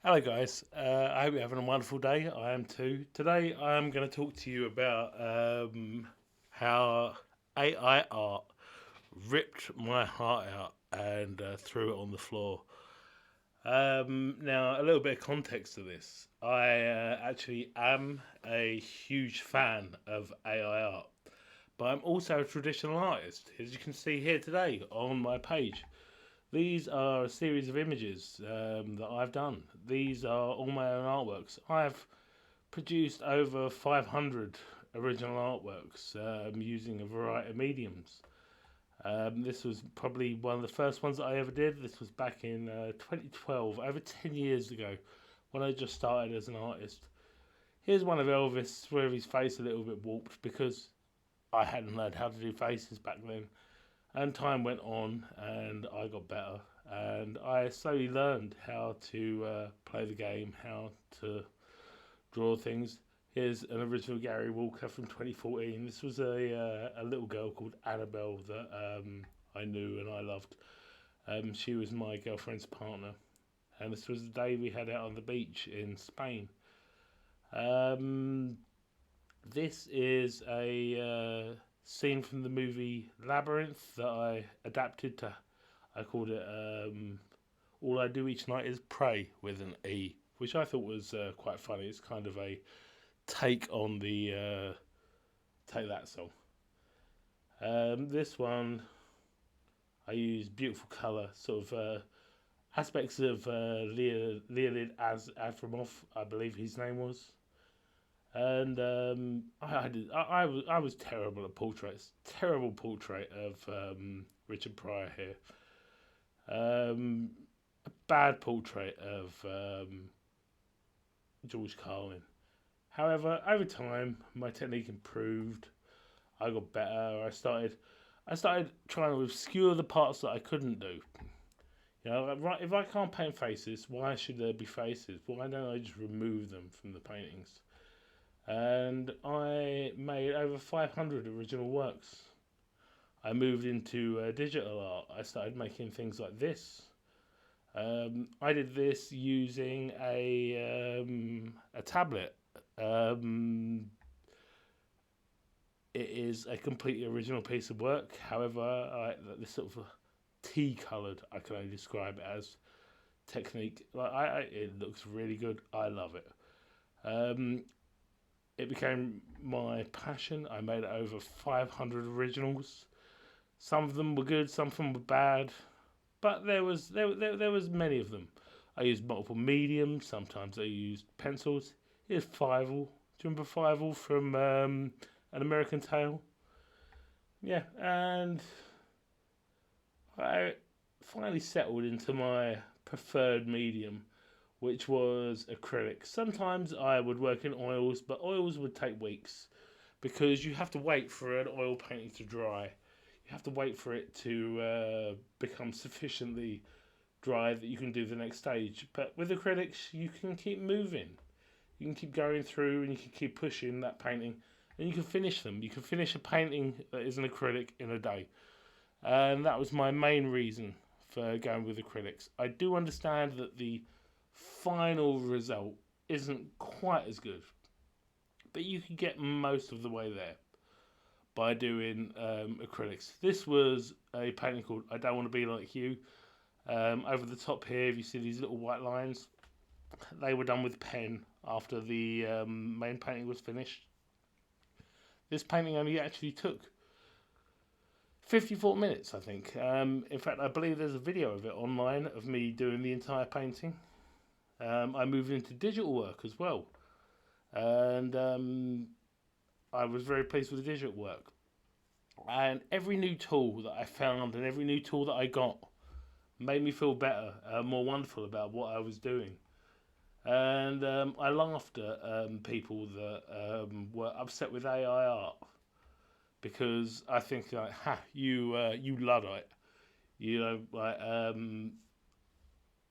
Hello, guys. I hope you're having a wonderful day. I am too. Today, I'm going to talk to you about how AI art ripped my heart out and threw it on the floor. Now, a little bit of context to this. I actually am a huge fan of AI art, but I'm also a traditional artist, as you can see here today on my page. These are a series of images that I've done. These are all my own artworks. I've produced over 500 original artworks using a variety of mediums. This was probably one of the first ones that I ever did. This was back in 2012, over 10 years ago, when I just started as an artist. Here's one of Elvis where his face a little bit warped because I hadn't learned how to do faces back then. And time went on, and I got better, and I slowly learned how to play the game, how to draw things. Here's an original Gary Walker from 2014. This was a little girl called Annabelle that I knew and I loved. She was my girlfriend's partner, and this was the day we had out on the beach in Spain. Um, this is a scene from the movie Labyrinth that I adapted to. I called it All I Do Each Night Is Pray with an E, which I thought was quite funny. It's kind of a take on the Take That song. This one, I use beautiful colour, sort of aspects of Leonid Afremov, I believe his name was. And I was terrible at portraits. Terrible portrait of Richard Pryor here. A bad portrait of George Carlin. However, over time, my technique improved. I got better. I started trying to obscure the parts that I couldn't do. You know, right? If I can't paint faces, why should there be faces? Why don't I just remove them from the paintings? And I made over 500 original works. I moved into digital art. I started making things like this. I did this using a tablet. Um, it is a completely original piece of work. However, this sort of tea coloured, I can only describe it as technique. It looks really good. I love it. Um, it became my passion. I made over 500 originals. Some of them were good, some of them were bad, but there was many of them. I used multiple mediums. Sometimes I used pencils. Here's Fievel. Do you remember Fievel from An American Tale? Yeah, and I finally settled into my preferred medium, which was acrylic. Sometimes I would work in oils, but oils would take weeks because you have to wait for an oil painting to dry. You have to wait for it to become sufficiently dry that you can do the next stage. But with acrylics, you can keep moving. You can keep going through and you can keep pushing that painting and you can finish them. You can finish a painting that is an acrylic in a day. And that was my main reason for going with acrylics. I do understand that the final result isn't quite as good, but you can get most of the way there by doing acrylics. This was a painting called I Don't Want to Be Like You. Over the top here, if you see these little white lines, they were done with pen after the main painting was finished. This painting only actually took 54 minutes, I think. In fact, I believe there's a video of it online of me doing the entire painting. I moved into digital work as well. And I was very pleased with the digital work. And every new tool that I found and every new tool that I got made me feel better, more wonderful about what I was doing. And I laughed at people that were upset with AI art because I think like, ha, you luddite, you know, like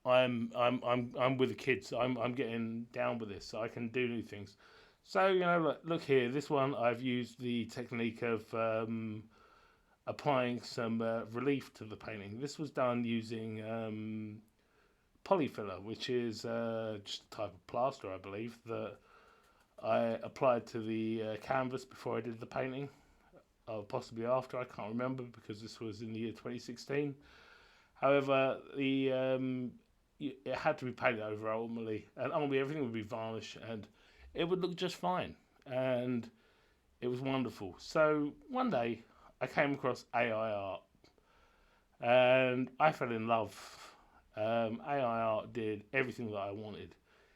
I'm with the kids. I'm getting down with this. So I can do new things. So you know, look here. This one I've used the technique of applying some relief to the painting. This was done using polyfiller, which is just a type of plaster, I believe, that I applied to the canvas before I did the painting, or possibly after. I can't remember because this was in the year 2016. However, it had to be painted over ultimately, and ultimately everything would be varnished, and it would look just fine, and it was wonderful. So one day I came across AI art, and I fell in love. AI art did everything that I wanted.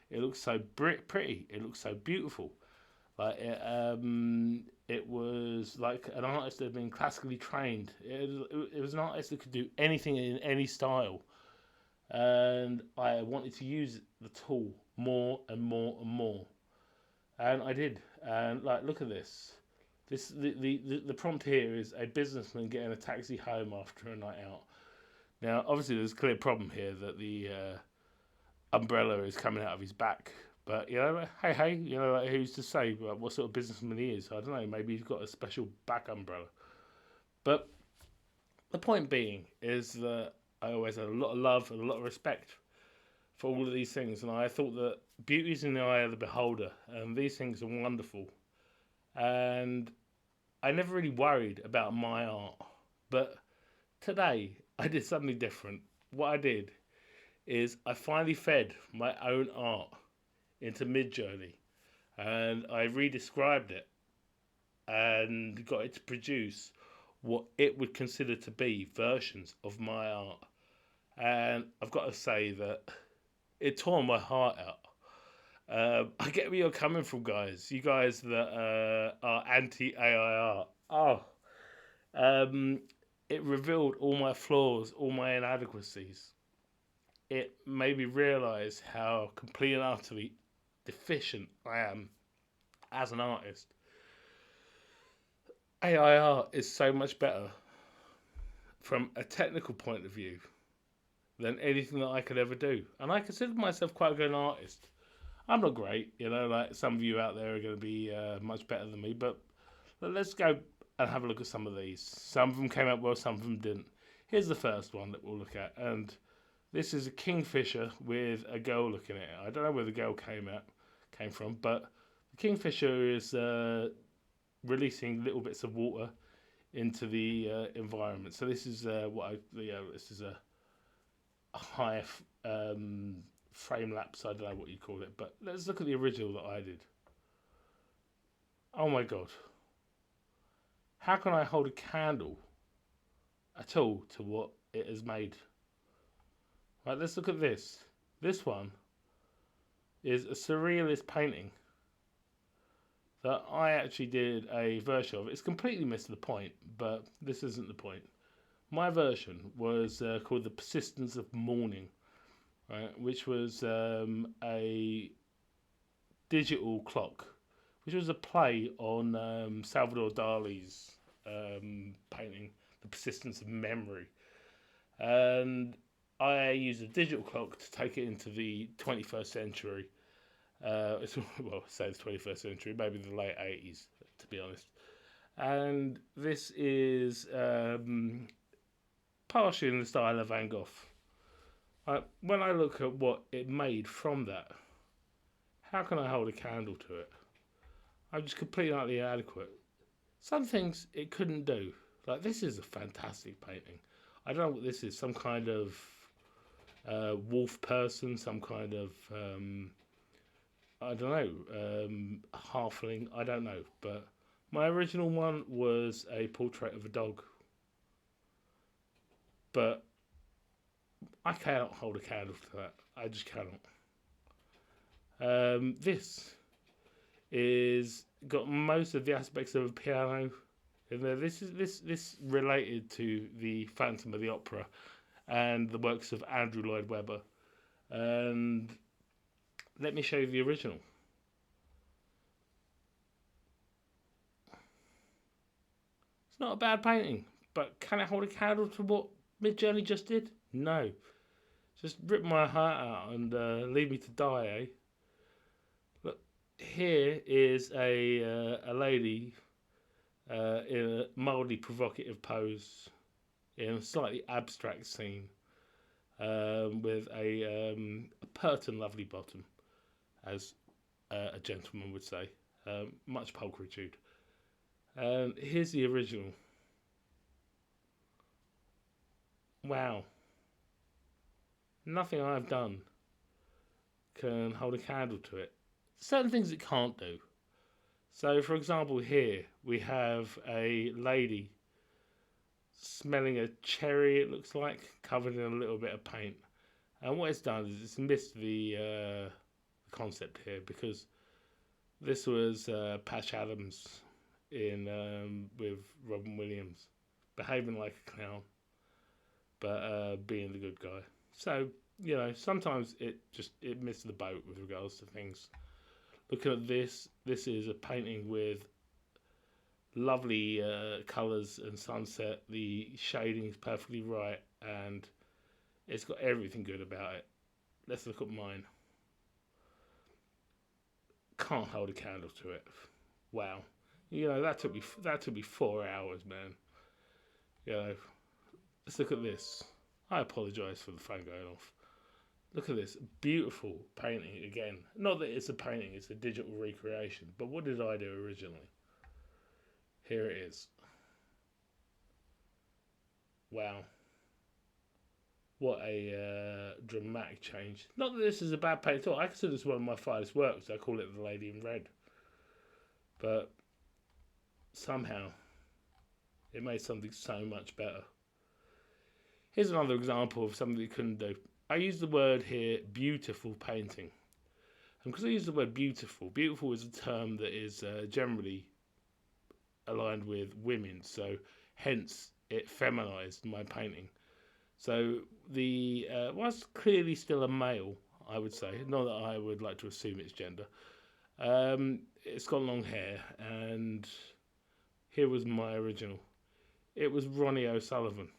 It looked so pretty. It looked so beautiful. It was like an artist that had been classically trained. It was an artist that could do anything in any style, and I wanted to use the tool more and more and more, and I did. And like, look at this. The prompt here is a businessman getting a taxi home after a night out. Now, obviously, there's a clear problem here that the umbrella is coming out of his back. But, hey, like, who's to say what sort of businessman he is? I don't know, maybe he's got a special back umbrella. But the point being is that I always had a lot of love and a lot of respect for all of these things. And I thought that beauty is in the eye of the beholder. And these things are wonderful. And I never really worried about my art. But today, I did something different. What I did is I finally fed my own art into Midjourney, and I re-described it and got it to produce what it would consider to be versions of my art. And I've got to say that it tore my heart out. I get where you're coming from, guys. You guys that are anti-AI art. It revealed all my flaws, all my inadequacies. It made me realise how complete and utterly deficient I am as an artist. AI art is so much better from a technical point of view than anything that I could ever do. And I consider myself quite a good artist. I'm not great, like some of you out there are going to be much better than me, but let's go and have a look at some of these. Some of them came out well, some of them didn't. Here's the first one that we'll look at, and this is a kingfisher with a girl looking at it. I don't know where the girl came from, but the kingfisher is releasing little bits of water into the environment. So this is this is a high frame lapse. I don't know what you call it, but let's look at the original that I did. Oh my god! How can I hold a candle at all to what it has made? Right, let's look at this. This one is a surrealist painting that I actually did a version of. It's completely missed the point, but this isn't the point. My version was called The Persistence of Morning, right, which was a digital clock, which was a play on Salvador Dali's painting, The Persistence of Memory. And I used a digital clock to take it into the 21st century. Say the 21st century, maybe the late 80s, to be honest. And this is partially in the style of Van Gogh. When I look at what it made from that, how can I hold a candle to it? I'm just completely utterly inadequate. Some things it couldn't do. Like, this is a fantastic painting. I don't know what this is, some kind of wolf person, some kind of, I don't know, halfling, I don't know. But my original one was a portrait of a dog. But I cannot hold a candle to that. I just cannot. This is got most of the aspects of a piano in there. This related to the Phantom of the Opera and the works of Andrew Lloyd Webber. And let me show you the original. It's not a bad painting, but can it hold a candle to what Midjourney just did? No. Just rip my heart out and leave me to die, eh? Look, here is a lady in a mildly provocative pose in a slightly abstract scene. with a pert and lovely bottom, as a gentleman would say. Much pulchritude. Here's the original. Wow. Nothing I've done can hold a candle to it. Certain things it can't do. So, for example, here we have a lady smelling a cherry, it looks like, covered in a little bit of paint. And what it's done is it's missed the concept here, because this was Patch Adams in with Robin Williams, behaving like a clown, but being the good guy. So, sometimes it missed the boat with regards to things. Looking at this is a painting with lovely colours and sunset. The shading is perfectly right, and it's got everything good about it. Let's look at mine. Can't hold a candle to it. Wow. That took me 4 hours, man. Let's look at this. I apologise for the phone going off. Look at this beautiful painting again. Not that it's a painting, it's a digital recreation. But what did I do originally? Here it is. Wow. What a dramatic change. Not that this is a bad painting at all. I consider this one of my finest works. I call it The Lady in Red. But somehow it made something so much better. Here's another example of something you couldn't do. I use the word here, beautiful painting. And because I use the word beautiful is a term that is generally aligned with women. So hence it feminized my painting. So the was clearly still a male, I would say. Not that I would like to assume its gender. It's got long hair, and here was my original. It was Ronnie O'Sullivan.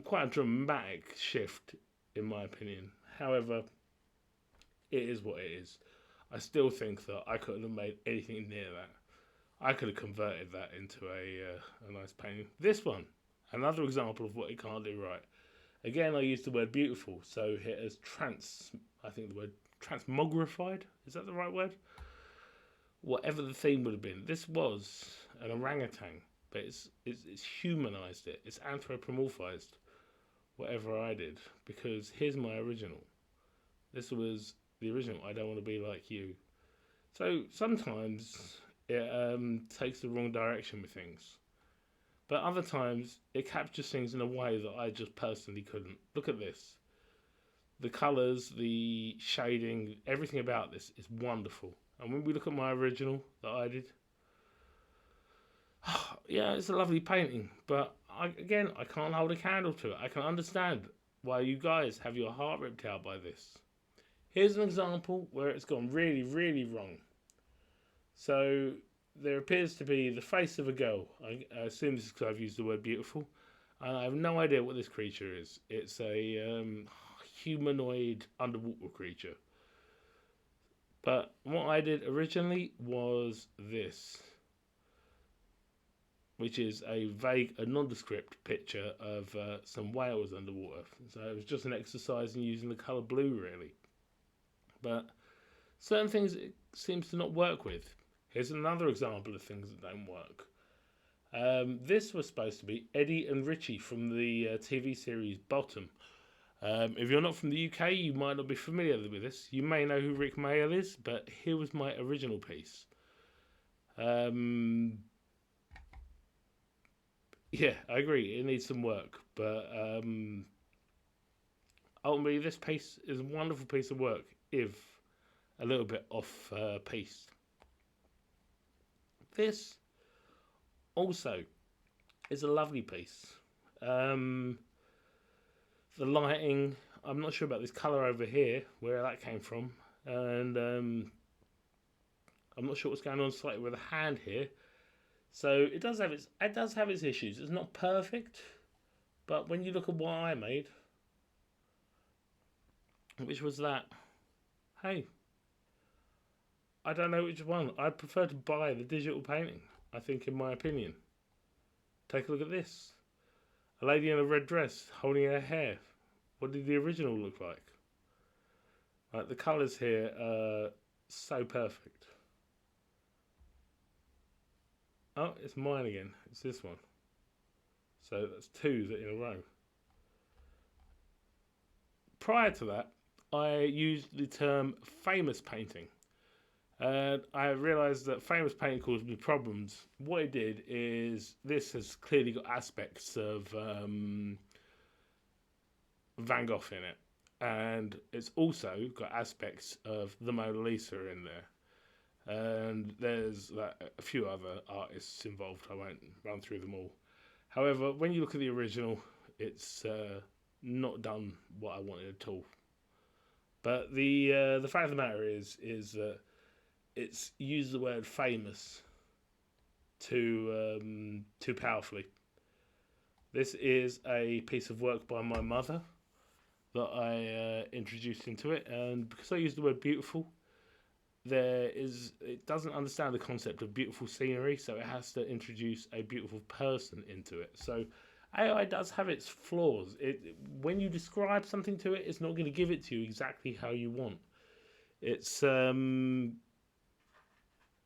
Quite a dramatic shift, in my opinion. However, it is what it is. I still think that I couldn't have made anything near that. I could have converted that into a nice painting. This one, another example of what it can't do right. Again, I used the word beautiful, so it is I think the word transmogrified. Is that the right word? Whatever the theme would have been. This was an orangutan, but it's humanized it. It's anthropomorphized whatever I did, because here's my original. This was the original. I don't want to be like you. So sometimes it takes the wrong direction with things, but other times it captures things in a way that I just personally couldn't. Look at this. The colours, the shading, everything about this is wonderful. And when we look at my original that I did, yeah, it's a lovely painting, but I can't hold a candle to it. I can understand why you guys have your heart ripped out by this. Here's an example where it's gone really, really wrong. So there appears to be the face of a girl. I assume this is because I've used the word beautiful. And I have no idea what this creature is. It's a humanoid underwater creature. But what I did originally was this, which is a nondescript picture of some whales underwater. So it was just an exercise in using the colour blue, really. But certain things it seems to not work with. Here's another example of things that don't work. This was supposed to be Eddie and Richie from the TV series Bottom. If you're not from the UK, you might not be familiar with this. You may know who Rick Mayall is, but here was my original piece. Yeah, I agree. It needs some work, but ultimately, this piece is a wonderful piece of work, if a little bit off piece. This also is a lovely piece. The lighting, I'm not sure about this colour over here, where that came from, and I'm not sure what's going on slightly with the hand here. So it does have its issues. It's not perfect, but when you look at what I made, which was that, hey, I don't know which one. I prefer to buy the digital painting, I think, in my opinion. Take a look at this. A lady in a red dress holding her hair. What did the original look like? Like the colours here are so perfect. Oh, it's mine again. It's this one. So that's two that in a row. Prior to that, I used the term famous painting. And I realised that famous painting caused me problems. What it did is this has clearly got aspects of Van Gogh in it. And it's also got aspects of the Mona Lisa in there. And there's like, a few other artists involved. I won't run through them all. However, when you look at the original, it's not done what I wanted at all. But the fact of the matter is that it's used the word famous too powerfully. This is a piece of work by my mother that I introduced into it, and because I used the word beautiful, it doesn't understand the concept of beautiful scenery, so it has to introduce a beautiful person into it. So AI does have its flaws. When you describe something to it, it's not going to give it to you exactly how you want. It's going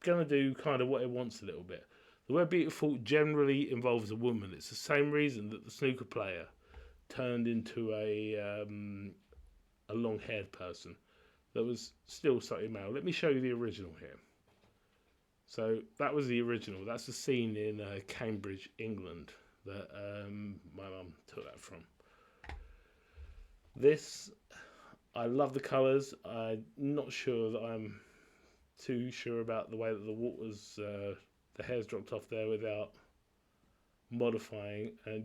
to do kind of what it wants a little bit. The word beautiful generally involves a woman. It's the same reason that the snooker player turned into a long-haired person that was still slightly male. Let me show you the original here. So that was the original. That's the scene in Cambridge, England, that my mum took that from. This, I love the colours. I'm not sure that I'm too sure about the way that the water's, the hair's dropped off there without modifying, and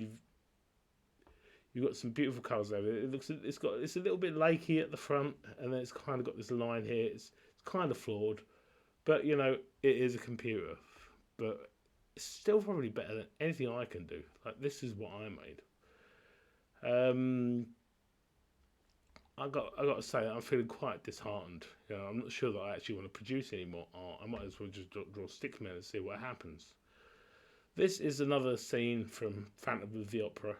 you've got some beautiful colours over it. It's a little bit lakey at the front, and then it's kind of got this line here. It's kind of flawed, but you know it is a computer. But it's still probably better than anything I can do. Like this is what I made. I got to say I'm feeling quite disheartened. You know, I'm not sure that I actually want to produce any more art. I might as well just draw stick men and see what happens. This is another scene from Phantom of the Opera.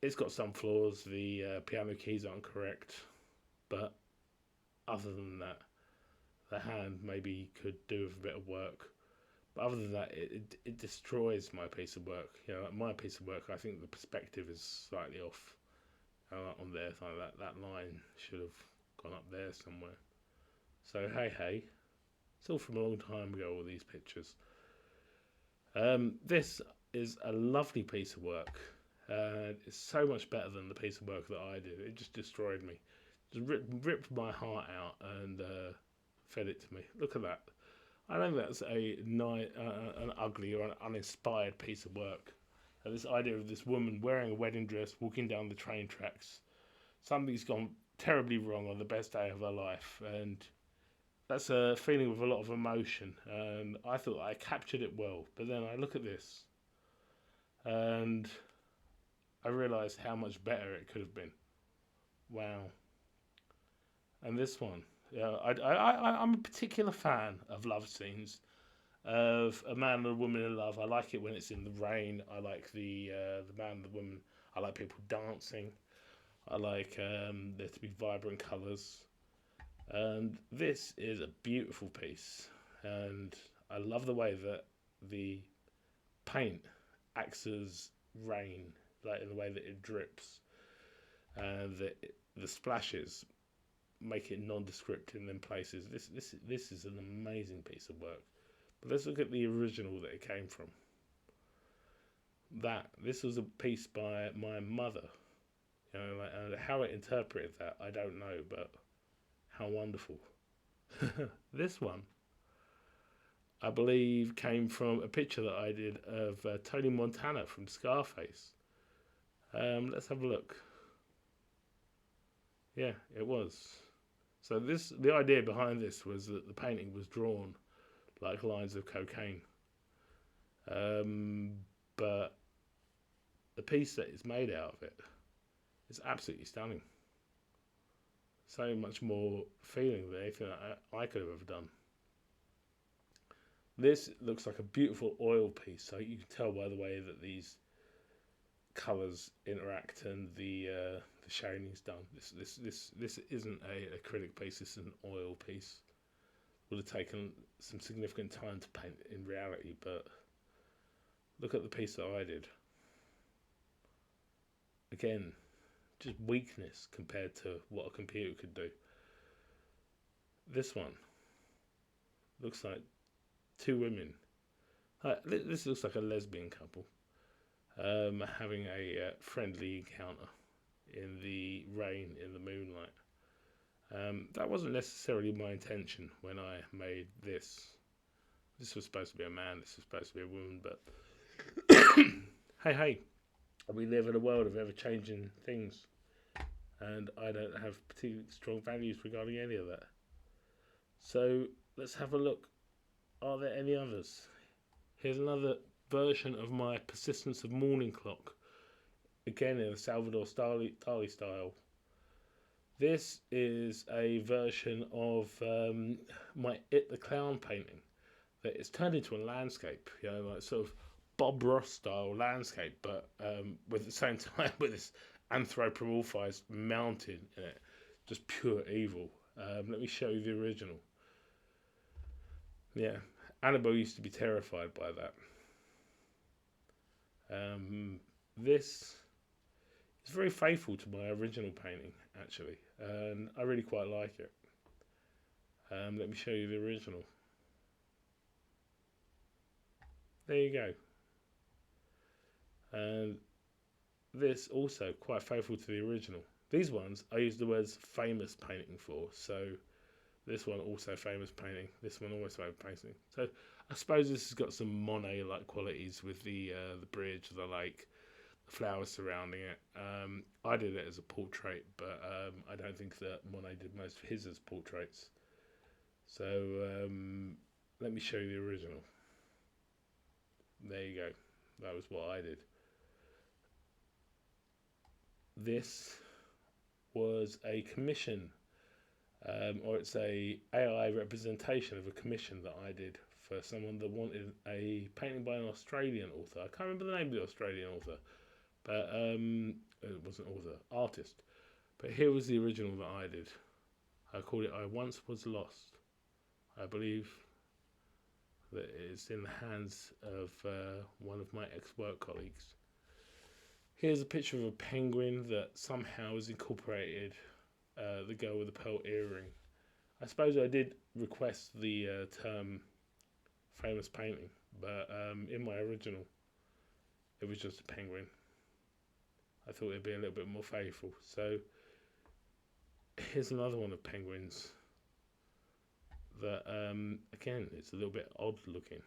It's got some flaws. The piano keys aren't correct, but other than that, the hand maybe could do with a bit of work. But other than that, it destroys my piece of work. You know, like my piece of work, I think the perspective is slightly off on there. So that line should have gone up there somewhere. So hey, it's all from a long time ago. All these pictures. This is a lovely piece of work. It's so much better than the piece of work that I did. It just destroyed me. Just ripped my heart out and fed it to me. Look at that. I know that's an ugly or an uninspired piece of work. This idea of this woman wearing a wedding dress, walking down the train tracks. Something's gone terribly wrong on the best day of her life, and that's a feeling with a lot of emotion. And I thought I captured it well, but then I look at this, and I realised how much better it could have been. Wow. And this one, yeah, I'm a particular fan of love scenes, of a man and a woman in love. I like it when it's in the rain. I like the man and the woman. I like people dancing. I like there to be vibrant colours. And this is a beautiful piece, and I love the way that the paint acts as rain, like in the way that it drips, and the splashes make it nondescript in them places. This is an amazing piece of work. But let's look at the original that it came from. This was a piece by my mother. You know, like, and how it interpreted that, I don't know, but how wonderful. This one, I believe, came from a picture that I did of Tony Montana from Scarface. Let's have a look. Yeah, it was. So the idea behind this was that the painting was drawn like lines of cocaine. But the piece that is made out of it is absolutely stunning. So much more feeling than anything that I could have ever done. This looks like a beautiful oil piece, so you can tell by the way that these colours interact and the shading's done. This isn't a acrylic piece. This is an oil piece. Would have taken some significant time to paint in reality, but look at the piece that I did. Again, just weakness compared to what a computer could do. This one looks like two women. This looks like a lesbian couple having a friendly encounter in the rain, in the moonlight. That wasn't necessarily my intention when I made this. This was supposed to be a man, this was supposed to be a woman, but hey, we live in a world of ever-changing things, and I don't have particularly strong values regarding any of that. So let's have a look. Are there any others? Here's another version of my Persistence of Morning Clock, again in a Salvador Dali style. This is a version of my It the Clown painting that is turned into a landscape, like sort of Bob Ross style landscape, but with the same time with this anthropomorphized mountain in it, just pure evil. Let me show you the original. Yeah, Annabelle used to be terrified by that. This is very faithful to my original painting, actually, and I really quite like it. Let me show you the original. There you go. And this also quite faithful to the original. These ones I use the words famous painting for, so this one also famous painting, this one always famous painting. So I suppose this has got some Monet-like qualities with the bridge, the lake, the flowers surrounding it. I did it as a portrait, but I don't think that Monet did most of his as portraits. So let me show you the original. There you go. That was what I did. This was a commission, or it's a AI representation of a commission that I did for someone that wanted a painting by an Australian author. I can't remember the name of the Australian author, but it wasn't author, artist. But here was the original that I did. I called it I Once Was Lost. I believe that it's in the hands of one of my ex-work colleagues. Here's a picture of a penguin that somehow has incorporated the girl with the pearl earring. I suppose I did request the term famous painting, but in my original it was just a penguin. I thought it'd be a little bit more faithful. So here's another one of penguins that again, it's a little bit odd looking.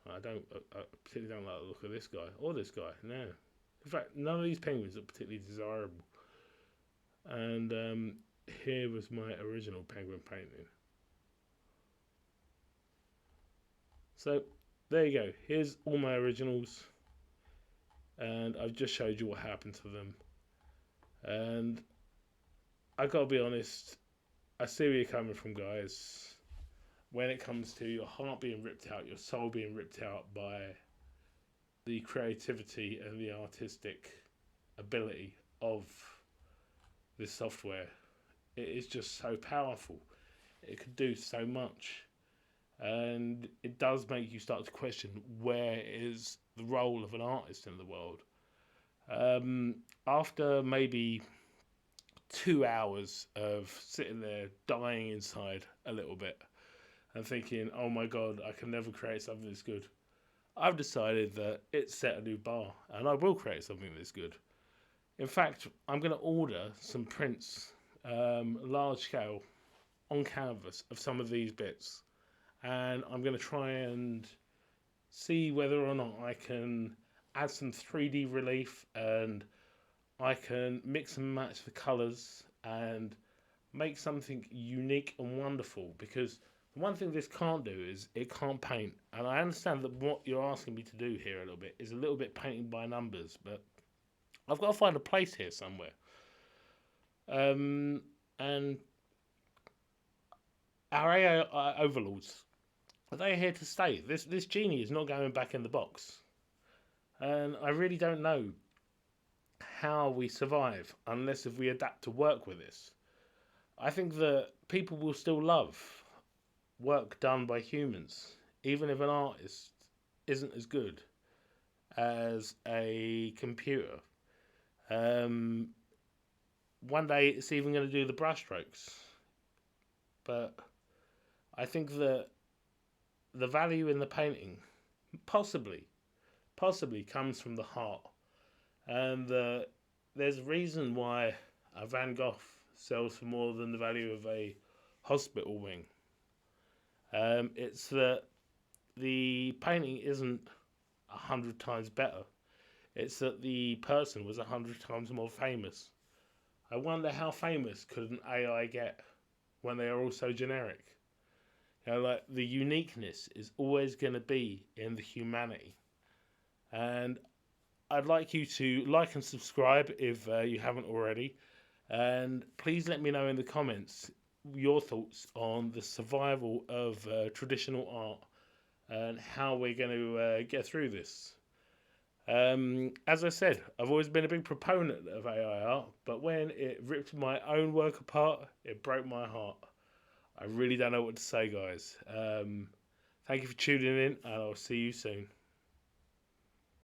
I particularly don't like the look of this guy or this guy. No, in fact, none of these penguins are particularly desirable. And here was my original penguin painting. So there you go. Here's all my originals, and I've just showed you what happened to them. And I gotta be honest, I see where you're coming from, guys. When it comes to your heart being ripped out, your soul being ripped out by the creativity and the artistic ability of this software, it is just so powerful. It could do so much, and it does make you start to question where is the role of an artist in the world. After maybe 2 hours of sitting there dying inside a little bit and thinking, oh my god, I can never create something this good, I've decided that it's set a new bar and I will create something this good. In fact, I'm going to order some prints, large scale, on canvas of some of these bits, and I'm going to try and see whether or not I can add some 3D relief, and I can mix and match the colours and make something unique and wonderful. Because the one thing this can't do is it can't paint, and I understand that what you're asking me to do here a little bit is a little bit painting by numbers, but I've got to find a place here somewhere. And our AI overlords, are they here to stay? This genie is not going back in the box. And I really don't know how we survive unless if we adapt to work with this. I think that people will still love work done by humans, even if an artist isn't as good as a computer. Um, One day it's even going to do the brushstrokes, but I think that the value in the painting possibly, possibly comes from the heart, and there's a reason why a Van Gogh sells for more than the value of a hospital wing. It's that the painting isn't 100 times better. It's that the person was 100 times more famous. I wonder how famous could an AI get when they are all so generic? Like the uniqueness is always going to be in the humanity. And I'd like you to like and subscribe if you haven't already. And please let me know in the comments your thoughts on the survival of traditional art and how we're going to get through this. As I said, I've always been a big proponent of AI art, but when it ripped my own work apart, it broke my heart. I really don't know what to say, guys. Thank you for tuning in, and I'll see you soon.